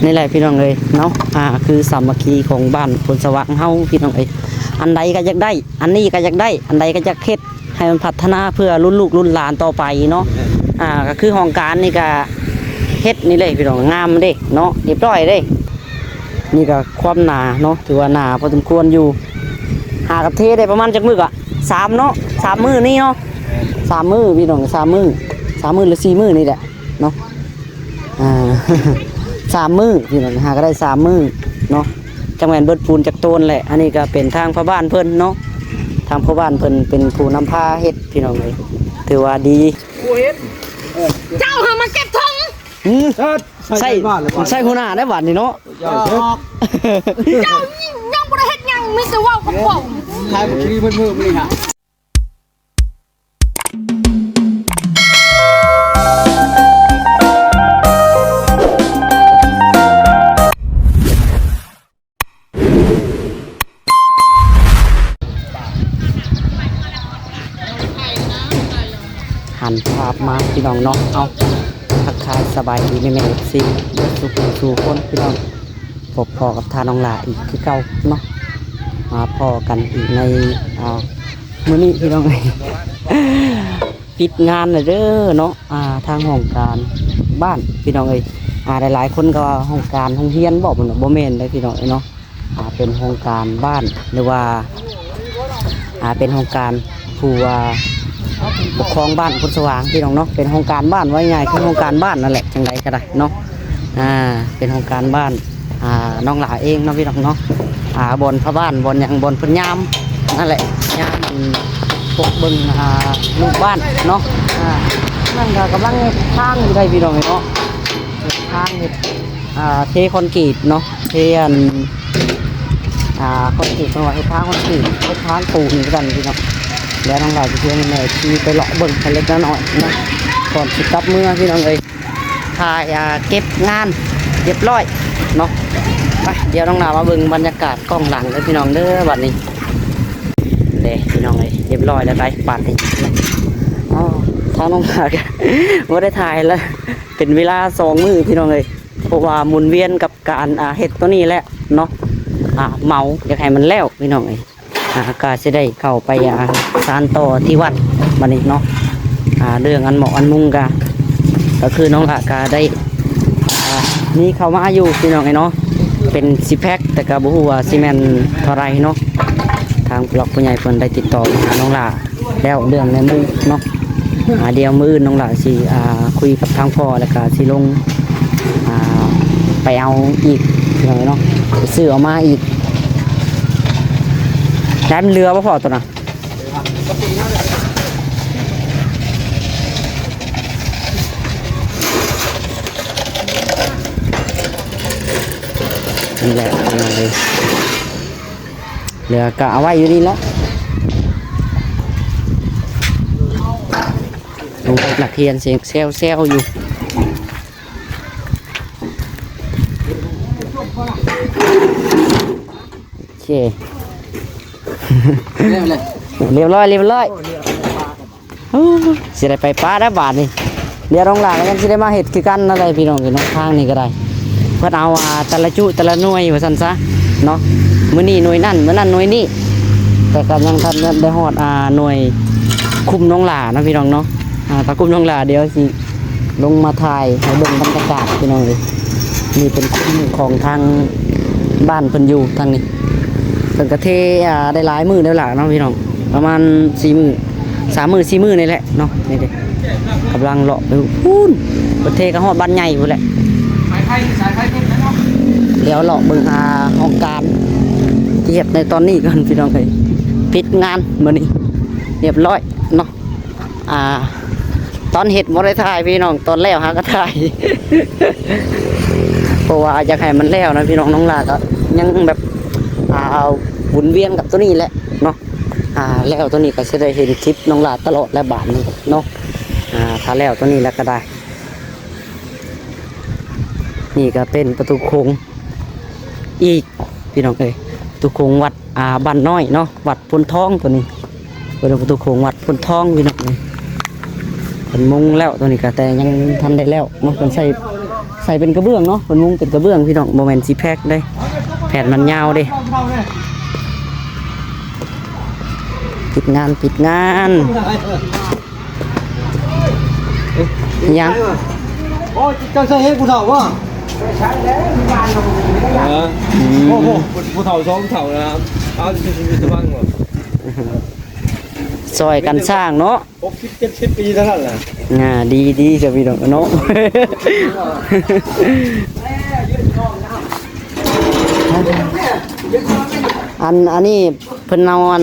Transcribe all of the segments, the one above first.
นี่แหละพี่น้องเลยเนาะคือสามัคคีของบ้านพลสว่างเฮาพี่น้องเลยอันใดก็อยากได้อันนี้ก็อยากได้อันใดก็อยากเฮ็ดให้มันพัฒนาเพื่อรุ่นลูกรุ่นหลานต่อไปเนาะก็คือห้องการนี่ก็เฮ็ดนี่เลยพี่น้องงามเด้เนาะเรียบร้อยเด้นี่ก็ความหนาเนาะถือว่าหนาพอสมควรอยู่หากับเทได้ประมาณจักมื้อก็3เนาะ3มื้อนี่เนาะ3มื้อพี่น้อง3มื้อหรือ4มื้อนี่แหละเนาะ3 มื้อพี่น้องหาก็ได้3 มื้อเนาะจังแม่นเบิดปูนจากต้นแหละอันนี้ก็เป็นทางพ่อบ้านเพิ่นเนาะทางพ่อบ้านเพิ่นเป็นผู้นำพาเฮ็ดพี่น้องเลยถือว่าดีเจ้าหามาเก็บทงใส่หัวหน้าได้หวานนี่เนาะเจ้ายังบ่ได้เฮ็ดยังมีแต่ว่าวกับว่าวทายมันขี้มือๆนี่ฮะหันภาพมาพี่น้องเนาะเอาทักทายสบายดีแม่ๆสิสู่คนพี่น้องพบพอกับทาน้องหลาอีกคือเก่าเนาะมาพอกันอีกในมื้อนี้พี่น้อง ปิดงานเลยเด้อเนาะทางห้องการบ้านพี่น้องเอ้ยหลายๆคนก็ห้องการห้องเรียนบอกมันบ่แม่นได้พี่น้องเนาะเป็นห้องการบ้านหรือว่าเป็นห้องการผู้ว่าปกครองบ้านพลสว่างพี่น้องเนาะเป็นห้องการบ้านไว้ไงคือห้องการบ้านนั่นแหละจังไรก็ได้เนาะเป็นห้องการบ้านน้องหลาเองเนาะพี่น้องเนาะบนพระบ้านบนอย่างบนพญามนั่นแหละยามปกบึงลูกบ้านเนาะนั่นก็กำลังทางอยู่ได้พี่น้องเนาะทางเทคอนกรีตเนาะเทคอนกรีตจังหวะทางคอนกรีตทางปูนกันพี่น้องเดี๋ยวน้องหลาจะเพียงแม่ที่ไปเลาะเบิ่งกันเล็กน้อยนะก่อนสิกลับเมื่อพี่น้องเลยถ่ายเก็บงานเรียบร้อยเนาะไปเดี๋ยวน้องหลามาเบิ่งบรรยากาศกล้องหลังเลยพี่น้องเด้อบัดนี้เด้พี่น้องเลยเรียบร้อยแล้วไปปัดนี่ทางน้องหลาไม่ได้ถ่ายแล้วเป็นเวลา2 มื้อพี่น้องเลยเพราะว่าหมุนเวียนกับการเฮ็ดตัวนี้แหละเนาะเมาอยากให้มันแล้วพี่น้องเลยก็จะได้เข้าไปสานต่อที่วัดบัดนี้เนาะเรื่องอันเหมาะอันมุ่งก็คือน้องหลากาได้นี่เข้ามาอยู่พี่น้องไอ้เนาะเป็น10 แพ็คแต่ก็บ่ฮู้ว่าซีเมนต์เท่าไรเนาะทางผู้หลักผู้ใหญ่เพิ่นได้ติดต่อหาน้องหลาแล้วเรื่องในมุ่งเนาะเดี๋ยวมื้อน้องหลาสิคุยกับทางพ่อแล้วก็สิลงไปเอาอีกพี่น้องเนาะไปซื้อเอามาอีกน้ำเรือบ่พอตัวน่ะนี่แหละเลยเรือกะเอาไว้อยู่นี่แล้วดูหลักเทียนเสียงเซลอยู่โอเคเรียบร้อยสิได้ไปป้าได้บาทนี่เดี๋ยวน้องหลานกันสิได้มาเห็ดคือกันอะไรพี่น้องน้องทางนี่ก็ได้เพื่อเอาแต่ละจุแต่ละหน่วยว่าซั่นซะเนาะมื้อนี้หน่วยนั่นมื้อนั้นหน่วยนี้แต่ก็ยังทันได้ฮอดหน่วยคุมน้องหลานะพี่น้องเนาะถ้าคุมน้องหลาเดี๋ยวสิลงมาถ่ายให้เบิ่งบรรยากาศพี่น้องเลยนี่เป็นคุมของทางบ้านเพิ่นอยู่ทางนี้เพิ่นก็เทได้หลายมื้อแล้วล่ะเนาะพี่น้องประมาณ4 มื้อ3 มื้อ4 มื้อนี่แหละเนาะนี่เด้กำลังเลาะไปพูนประเทศก็ฮอดบ้านใหญ่พุ่นแหละเดี๋ยวเลาะเบิ่งห้องการที่เฮ็ดในตอนนี้กันพี่น้องเอ้ยปิดงานมื้อนี้เรียบร้อยเนาะตอนเฮ็ดบ่ได้ถ่ายพี่น้องตอนแล้วหาก็ถ่าย เพราะว่าอยากให้มันแล้วนะพี่น้องน้องหลาก็ยังแบบเอาหมุนเวียนกับตัวนี้แหละเนาะแล้วตัวนี้ก็จะได้เห็นคลิปน้องหลาตลอดและบาทนี้เนาะถ้าแล้วตัวนี้แล้วก็ได้นี่ก็เป็นประตูโค้งอีกพี่น้องเอ้ยประตูโค้งวัดบ้านน้อยเนาะวัดพลทองตัวนี้เป็นประตูโค้งวัดพลทองพี่น้องเอ้ยเป็นมุงแล้วตัวนี้ก็แต่ยังทันได้แล้วมันเป็นใส่ ใส่เป็นกระเบื้องเนาะเป็นมุ้งเป็นกระเบื้องพี่น้องโมเมนต์ซีแพ็คได้แผ่นมันยาวเด้ปิดงานยัง โอ้ยจังใส่ให้ผู้เฒ่าว่ะใช่แล้วบ้านเราโอ้โหผู้เฒ่าสองผู้เฒ่านะครับเอาชีวิตบ้างหมด ซอยกันสร้างเนาะ 60-70 ปีเท่านั้นแหละ ดีจะพี่น้องเนาะ อันนี้เพิ่นเอาอัน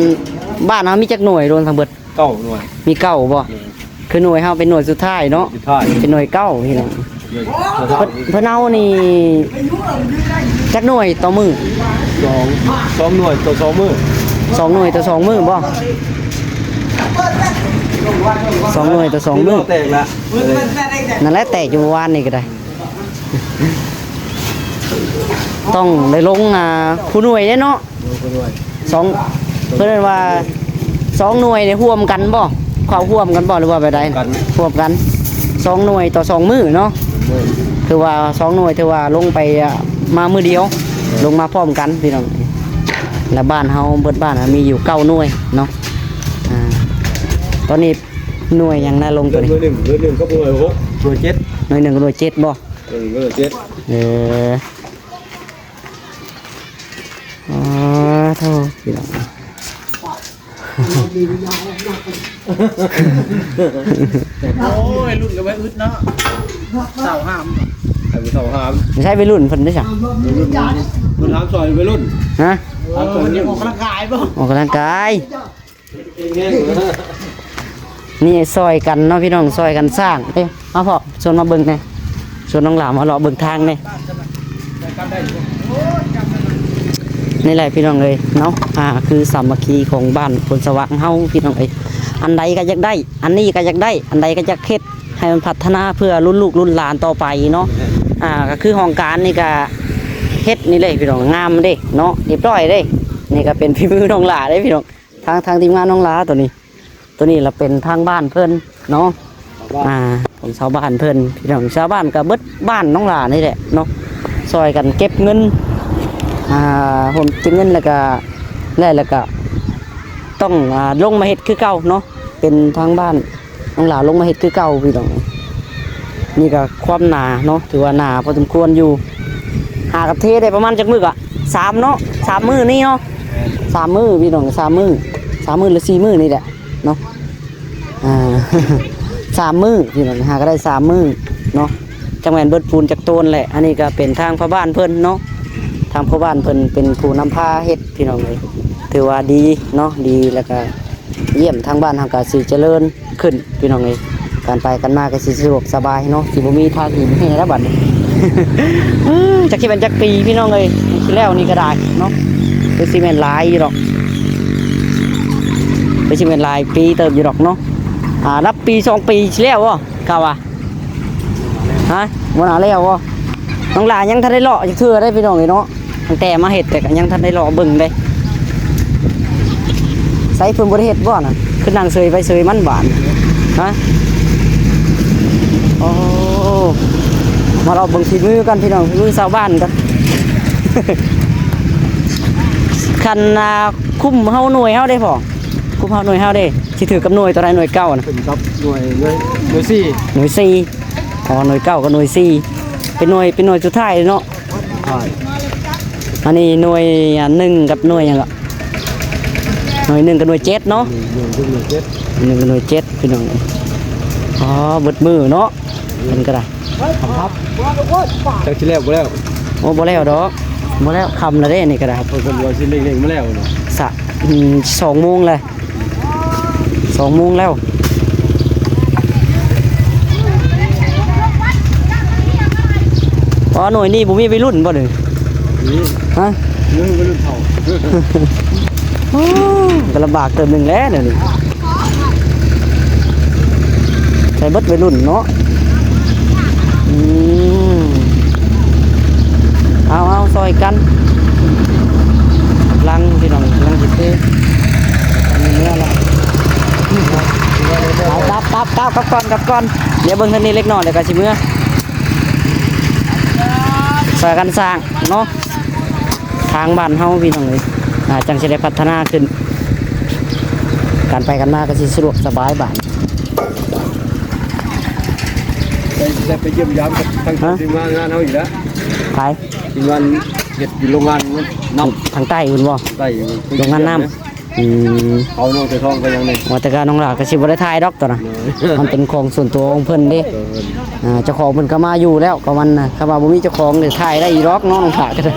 บ้านเฮามีจักหน่วยโดนทางเบิด เก้าหน่วย มีเก้าบ่คือหน่วยเฮาเป็นหน่วยสุดท้ายเนาะ สุดท้าย เป็นหน่วยเก้าพี่น้องเพิ่นเอานี่จักหน่วยต่อมือ สองหน่วยต่อ2มื้อ 2 หน่วยต่อ 2 มื้อบ่2 หน่วยต่อ 2 มื้อ แตกละ นั่นแหละแตกอยู่เมื่อวานนี่ก็ได้ ต้องได้ลงผู้หน่วยเด้เนาะสองเพิ่นว่า2 หน่วยเนี่ยร่วมกันบ่เข้าร่วมกันบ่หรือว่าแบบใดร่วมกัน2 หน่วยต่อ 2 มื้อเนาะคือว่า2 หน่วยถือว่าลงไปมามื้อเดียวลงมาพร้อมกันพี่น้องแล้วบ้านเฮาเบิดบ้านมีอยู่9 หน่วยเนาะตอนนี้หน่วยยังน่าลงตัวนี้ หน่วย1ก็หน่วย6หน่วย7 หน่วย1กับหน่วย7บ่ หน่วย7 อ๋อโธ่พี่น้อง โอ้ยรุ่นกันไว้อึดเนาะเต่าห้ามเต่าห้าม ไม่ใช่ไปรุ่นเพิ่นได้จ้ะ รุ่นห้ามซอยไปรุ่น ฮะ ห้ามซอยออกกำลังกายป่ะ ออกกำลังกาย แง่ๆ นี่ซอยกันเนาะพี่น้องซอยกันสร้างเอ้ยมาพ่อชวนมาเบิ่งแหน่ชวนน้องหลานมาเลาะเบิ่งทางแหน่นี่แหละพี่น้องเอ้ยเนาะคือสามัคคีของบ้านพลสว่างเฮาพี่น้องเอ้ยอันใดก็อยากได้ อันนี้ก็อยากได้ อันใดก็อยากเฮ็ดให้มันพัฒนาเพื่อรุ่นลูกรุ่นหลานต่อไปเนาะก็คือห้องการนี่ก็เฮ็ดนี่เลยพี่น้องงามเด้เนาะเรียบร้อยเด้นี่ก็เป็นฝีมือน้องหลาเด้พี่น้องทางทีมงานน้องหลาตัวนี้เราเป็นทางบ้านเพิ่นเนาะของชาวบ้านเพิ่นพี่น้องชาวบ้านก็เบิดบ้านน้องหลานี่แหละเนาะซอยกันเก็บเงินผมเก็บเงินแล้วก็ต้องลงมาเฮ็ดคือเก่าเนาะเป็นทางบ้านน้องหลาลงมาเฮ็ดคือเก่าพี่น้องนี่ก็ความหนาเนาะถือว่าหนาพอสมควรอยู่หากับเทได้ประมาณจักมื้ออ่ะ3เนาะ3มื้อนี่เนาะ3มื้อพี่น้อง3มื้อหรือ4มื้อนี่แหละเนาะ3 มื้อพี่น้องหาก็ได้3 มื้อเนาะจังแม่นเบิดปูนจากต้นแหละอันนี้ก็เป็นทางพ่อบ้านเพิ่นเนาะทางพ่อบ้านเพิ่นเป็นผู้นำพาเฮ็ดพี่น้องเลยถือว่าดีเนาะดีแล้วก็เยี่ยมทางบ้านทางก็สิเจริญขึ้นพี่น้องเลยการไปกันมาก็สิสะดวกสบายเนาะสิบ่มีทางหินให้แล้วบัดนี้ จักสิเป็นจักปีพี่น้องเลยสิแล้วนี่ก็ได้เนาะคือสิแม่นหลายอยู่ดอกคือสิแม่นหลายปีเติบอยู่ดอกเนาะนับปี2 ปีสิแล้วบ่กะว่าฮะบ่น่าแล้วบ่น้องหลานยังทันได้เลาะจักเทื่อได้พี่น้องเลยเนาะตั้งแต่มาเฮ็ดแต่ก็ยังทันได้เลาะเบิ่งได้ใส่เพิ่นบ่ได้เฮ็ดบ่น่ะคือนั่งเซยไปเซยมันบานฮะโอ้มาเราเบิ่งฝีมือกันพี่น้องฝีมือชาวบ้านกัน คันคุ้มเฮาหน่วยเฮาได้พอคุ้มเฮาหน่วยเฮาได้สิถือกับหน่วยตัวใดหน่วยเก้าน่ะ เป็นครับหน่วย4 หน่วย4อ๋อหน่วยเก้ากับหน่วย4เป็นหน่วยสุดท้ายเนาะ ใช่ อันนี้หน่วย1กับหน่วยหยังล่ะหน่วย1กับหน่วย7เนาะ หน่วย7 1กับหน่วย7พี่น้องอ๋อเบิดมือเนาะเป็นก็ได้ ครับจักสิแล้วบ่แล้ว โอ้บ่แล้วดอกบ่แล้วคำแล้วเด้นี่ก็ได้ เพิ่นว่าสิเร่งๆมาแล้วเนาะ 2 โมงเลย2 โมงแล้วอ๋อหน่วยนี้บ่มีวัยรุ่นบ่เด้อ นี่ ฮะ มือบ่รุ่นเฒ่า ก็ลำบากเติมหนึ่งแล้วเดี๋ยวนี้ใช้เบิดวัยรุ่นเนาะเอาซอยกันลังพี่น้องลังจิตเต้มีเนื้อละตับกลับก่อนเดี๋ยวเบิ่งทางนี้เล็กน้อยเดี๋ยวก็สิเมื่อ ช่วยกันสร้างเนาะทางบ้านเฮาพี่น้องเอ้ยจังสิได้พัฒนาขึ้นการไปกันมาก็สิสะดวกสบายบ้าน ได้ไปเยี่ยมยามกับทางทีมงานเฮาอีกแล้ว ไป ทีมงานเฮ็ดอยู่โรงงานน้ำ ทางใต้อุ่นบ่ ใต้ โรงงานน้ำเอาน้องไปท่องไปยังนี่ ว่าแต่ก็น้องหลาก็สิบ่ได้ถ่ายดอกตัวน่ะมันเป็นของส่วนตัวของเพิ่นเด้เจ้าของเพิ่นก็มาอยู่แล้วก็มันน่ะถ้าว่าบ่มีเจ้าของนี่ถ่ายได้อีดอกเนาะน้องหลาก็ได้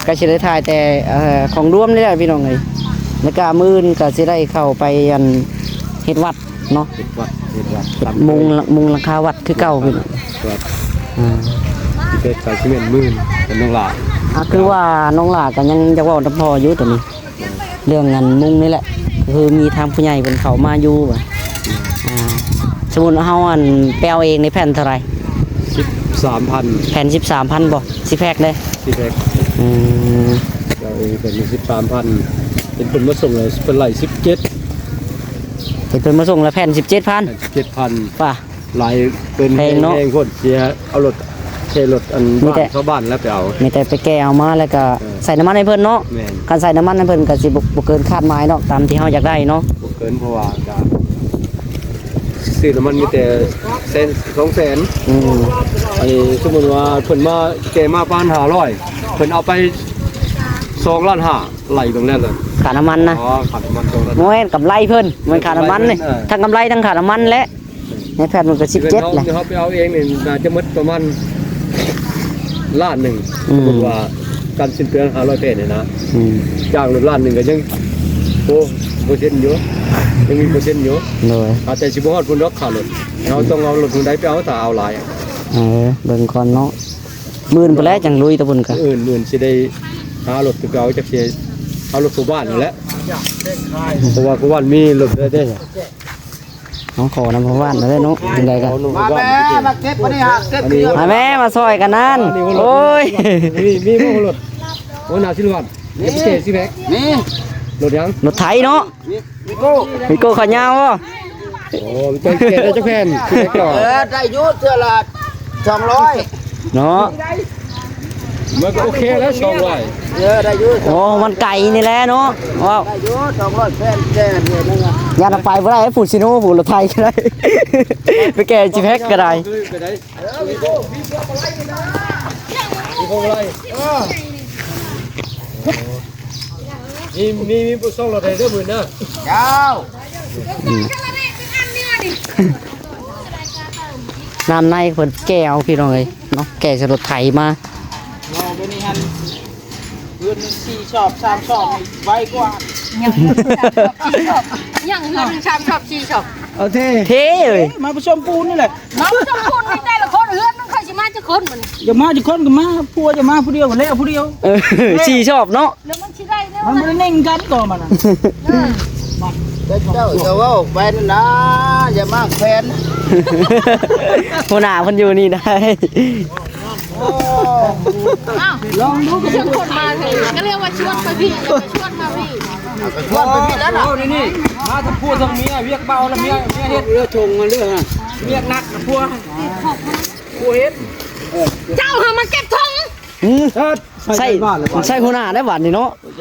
ก็สิได้ถ่ายแต่ของรวมนี่แหละพี่น้องเอ้ยแล้วก็มื้ออื่นก็สิได้เข้าไปอันเฮ็ดวัดเนาะ เฮ็ดวัด มุงหลังคาวัดคือเก่าพี่น้อง วัดที่เป็นสายซีเมนต์มื่นเป็นน้องหลา คือว่าน้องหลาก็ยังจะเว้านำพ่ออยู่ตัวนี้ เรื่องงานมุงนี่แหละคือมีทางผู้ใหญ่เพิ่นเข้ามาอยู่บ่สมมุติเฮาอันแปลเองในแผ่นเท่าไหร่ 13,000 แผ่น 13,000บ่สิแพกเด้ ที่แรก เราเองเป็น13,000เป็นคนมาส่งเลยเป็นไหล17 เพิ่นมาส่งแล้วแผ่น 17,000 7,000 ป่ะ หลายเป็น แพงเนอะ แพงคนเสียเอารถเทรถอัน มี บ้า แต่ นเข้าบ้านแล้วไปเอา มีแต่ไปแก้เอามาแล้วก็ใส่น้ำมันให้เพิ่นเนาะ แม่น คันใส่น้ำมันให้เพิ่นก็สิบ่เกินคาดหมายเนาะตามที่เฮาอยากได้เนาะ บ่เกินเพราะว่าจะซื้อน้ำมันมีแต่แสน2แสนอันนี้สมมุติว่าเพิ่นมาแกมาประมาณ500เพิ่นเอาไป2ล้าน5ไหลตรงนั้นเลย ค่าน้ำมันนะ อ๋อขับมันตรงนั้น โอ้ยกำไรเพิ่นมันค่าน้ำมันนี่ เออ ทั้งกำไรทั้งค่าน้ำมันและในแผ่นมันก็17แหละ เขาไปเอาเองนี่น่าจะหมดประมาณล้านหนึ่ง อืม สมมติว่าการสิ้นเปลือง500เพชรเนี่ยนะ อืม จ้างรถล้านหนึ่งก็ยังโอ้เปอร์เซ็นต์อยู่ยังมีเปอร์เซ็นต์อยู่ โดย อาจจะสิบ่ฮอดพุ่นรถค่ารถเราต้องเอารถพุ่นใดไปเอาถ้าเอาหลาย เบิ่งก่อนเนาะมื่นไปแล้วจังลุยตะบุญกัน อื่นสิได้หารถไปเอาจักสิเอารถผู้บ้านนั่นแหละเพราะว่าผู้บ้านมีรถได้ น้องขอนำพ่อบ้านเลยเนาะยังไงกัน มาแม่มาเก็บมานี่ฮะเก็บ มาแม่มาซอยกันนั่นโอ้ย มีบ่รถโอ้น่าสิรอดเก็บเศษสิแบกมีรถยัง รถไถเนาะมีโก้ขายาวบ่ โอ้มันเป็นเกล็ดได้เจ้าแผ่นคือเล็กหน่อย ได้ยุเทื่อละ200 เนาะ มันก็โอเคแล้ว200 ได้ยุ โอ้มันไก่นี่แหละเนาะว้าว ได้ยุ200แผ่นแก่เนี่ยนั่นน่ะ ยานไปบ่ได้ให้ฝุ่นซิโน่ฝุ่นรถไทยก็ได้ ไปแก่จีแพ็กก็ได้ ไปได้มีพวกอะไรมีผู้ส่งรถไถเด้อมื้อนะ เจ้า น้ำในเพิ่นแก้เอาพี่น้องเอ้ยเนาะแก่จะรถไถมา เราไปนี่ฮันเพื่อน4ชอบ3ชอบไวกว่ายังเฮือนชามชอบชีชอบ เอาเท่ เท่เอ้ย มาผสมปูนนี่แหละ น้องจะคนไม่ได้ละคนเฮือนมันเคยสิมาจะคนมัน อย่ามาจะคนก็มาพัวจะมาผู้เดียวแล้วผู้เดียว ชีชอบเนาะ แล้วมันสิได้เด้อ มันไม่ได้เน่งกันก่อนมันน่ะเจ้าอย่าว่าแฟนนะอย่ามากแฟน หัวหน้าเพิ่นอยู่นี่ได้ อ้าวลองดูก็ชวนคนมาสิก็เรียกว่าชวนไปพี่อย่าไปชวนมาพี่ ชวนไปพี่แล้วนะ นี่มาทั้งผัวทั้งเมียเวียกเบาแล้วเมียเฮ็ดเรือชงกันเรื่องน่ะเวียกหนักผัวเฮ็ด เจ้าหามาเก็บทง ใช่ใช่หัวหน้าได้หวานนี่เนาะ เ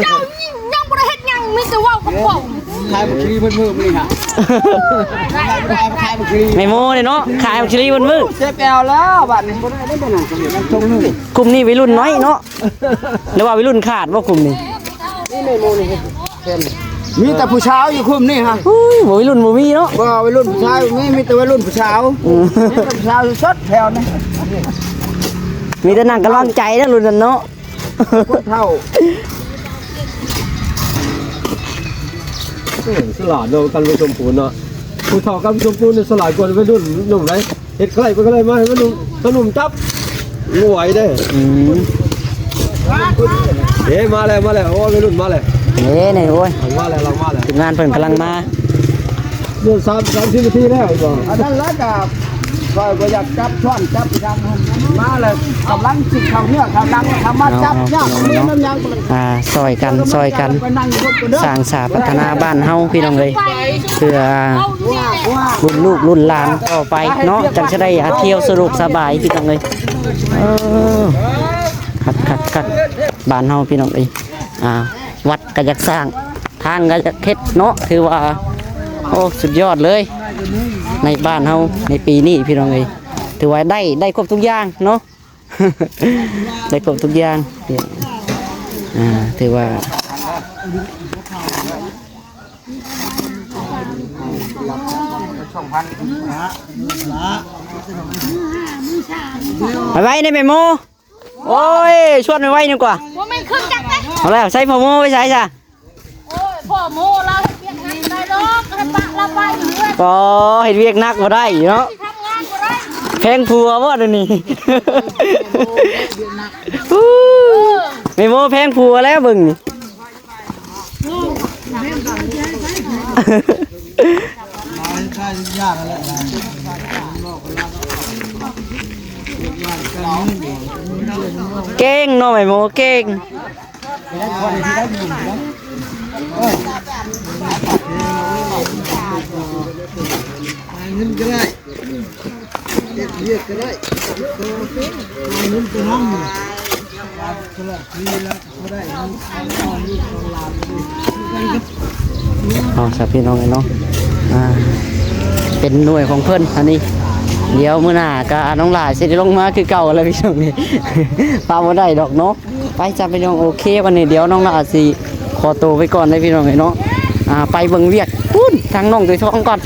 จ้ายังบ่ได้เฮ็ดหยังมีแต่เว้ากับป่อง ขายบักชีเพิ่นมือนี่ฮะขายบักชี ไม่โม้เลยเนาะขายชิลีบนมือ เจ็บแอวแล้วบัดนี้บ่ได้บ่นั่งมันทงนึง กลุ่มนี้วัยรุ่นน้อยเนาะหรือว่าวัยรุ่นขาดว่ากลุ่มนี้ มีแต่ผู้ชายอยู่คุมนี่ฮะ อุ้ยบ่วัยรุ่นบ่มีเนาะ บ่วัยรุ่นผู้ชายมีแต่วัยรุ่นผู้สาวมีแต่ผู้สาวสดแถวนี้ มีแต่นั่งกำลังใจนะรุ่นนั้นเนาะ คนเฒ่า สลาดเนาะกันไปชมพูนเนาะผู้เฒ่ากันไปชมพูนสลาดกว่าวัยรุ่นหนุ่มไหนเฮ็ดใครไปก็ได้มาให้มันหนุ่มจับงวยได้เฮ้มาแล้วโอ้วัยรุ่นมาแล้ว นี่โอ้ย มาแล้วเรามาแล้ว ทีมงานเพิ่นกำลังมา เดือน30 นาทีแล้วบ่ อันนั้นละกับ คอยก็อยากจับช้อนจับทางมาเลยกำลังสิเข้าเนื้อเข้าดังทำมาจับยากมีน้ำยัง ซอยกันสร้างสาพัฒนาบ้านเฮาพี่น้องเลยเพื่อรุ่นลูกรุ่นหลานต่อไปเนาะจังจะได้เที่ยวสรุปสบายพี่น้องเลยคัดบ้านเฮาพี่น้องเลยวัดก็อยากสร้างทางก็อยากเฮ็ดเนาะถือว่าโอ้สุดยอดเลยในบ้านเฮาในปีนี้พี่น้องเลยถือว่าได้ครบทุกอย่างเนาะ ได้ครบทุกอย่างถือว่าไปไว้ในแม่โมโอ้ยชวนไปไว้ดีกว่า ว่าไม่ขึ้นจังเลย เอาแล้วใส่พ่อโมไปใส่จ้ะ โอ้ยพ่อโมเราเปลี่ยนงานได้ดอกให้ปะเราไปอยู่ด้วย ก็เห็นเวียกนักมาได้เนาะ ทำงานก็ได้ แพงผัวว่าเดี๋ยวนี้ แม่โมแพงผัวแล้วบึงนี่ เก่งเนาะแม่โมเก่งสับพี่น้องเลยเนาะเป็นหน่วยของเพิ่นอันนี้เดี๋ยวมื้อหน้าก็น้องหลายสิได้ลงมาคือเก่าแล้วพี่น้องนี่ ปาบ่ได้ดอกเนาะไปจ้าพี่น้องโอเควันนี้เดี๋ยวน้องหลายสิขอตัวไปก่อนได้พี่น้องเนาะไปเบิ่งเวียกพุ่นทางน้องตัวทองก่อน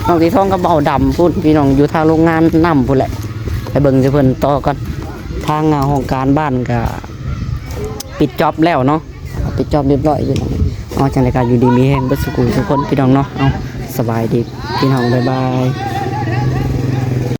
น้องตัวทองกับเบาดำพุ่นพี่น้องอยู่ทางโรงงานน้ำพุ่นแหละไปเบิ่งสิเพิ่นต่อก่อนทางห้องการบ้านก็ปิดจ็อบแล้วเนาะปิดจ็อบเรียบร้อยพี่น้องจังได๋ก็อยู่ดีมีแฮงเบิดสุขทุกคนพี่น้องเนาะเอาสบายดีพี่น้องบ๊ายบาย